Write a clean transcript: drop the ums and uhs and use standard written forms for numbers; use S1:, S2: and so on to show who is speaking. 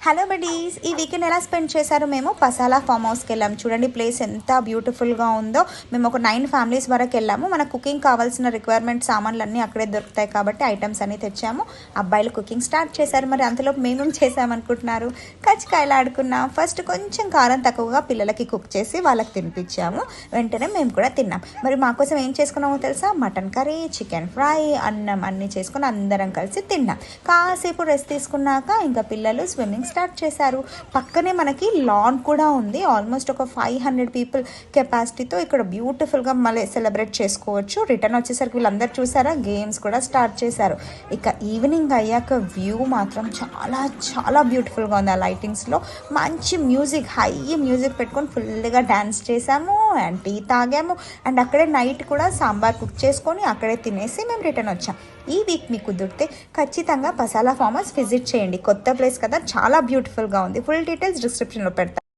S1: Hello buddies, ఈ weekend ఎలా spend చేశారు? మేము పసాలా ఫామ్ హౌస్కి వెళ్ళాము. చూడండి ప్లేస్ ఎంత బ్యూటిఫుల్గా ఉందో. మేము ఒక 9 ఫ్యామిలీస్ వరకు వెళ్ళాము. మన కుకింగ్ కావాల్సిన రిక్వైర్మెంట్ సామాన్లు అన్నీ అక్కడే దొరుకుతాయి కాబట్టి ఐటమ్స్ అన్నీ తెచ్చాము. అబ్బాయిలు కుకింగ్ స్టార్ట్ చేశారు. మరి అంతలో మేమేం చేసామనుకుంటున్నారు? కజ్జికాయలు ఆడుకున్నాం. ఫస్ట్ కొంచెం కారం తక్కువగా పిల్లలకి కుక్ చేసి వాళ్ళకి తినిపించాము. వెంటనే మేము కూడా తిన్నాం. మరి మాకోసం ఏం చేసుకున్నామో తెలుసా? మటన్ కర్రీ, చికెన్ ఫ్రై, అన్నం అన్నీ చేసుకుని అందరం కలిసి తిన్నాం. కాసేపు రెస్ట్ తీసుకున్నాక ఇంకా పిల్లలు స్విమ్మింగ్ స్టార్ట్ చేశారు. పక్కనే మనకి లాన్ కూడా ఉంది. ఆల్మోస్ట్ ఒక 500 పీపుల్ కెపాసిటీతో ఇక్కడ బ్యూటిఫుల్గా మళ్ళీ సెలబ్రేట్ చేసుకోవచ్చు. రిటర్న్ వచ్చేసరికి వీళ్ళందరూ చూసారా, గేమ్స్ కూడా స్టార్ట్ చేశారు. ఇక ఈవినింగ్ అయ్యాక వ్యూ మాత్రం చాలా చాలా బ్యూటిఫుల్గా ఉంది. ఆ లైటింగ్స్లో మంచి మ్యూజిక్, హై మ్యూజిక్ పెట్టుకొని ఫుల్గా డ్యాన్స్ చేసాము అండ్ టీ తాగాము. అండ్ అక్కడే నైట్ కూడా సాంబార్ కుక్ చేసుకొని అక్కడే తినేసి మేము రిటర్న్ వచ్చాం. ఈ వీక్ మీకు కుదిరితే ఖచ్చితంగా పసాలా ఫామ్ హౌస్ విజిట్ చేయండి. కొత్త ప్లేస్ కదా, చాలా బ్యూటిఫుల్గా ఉంది. ఫుల్ డీటెయిల్స్ డిస్క్రిప్షన్లో పెడతాను.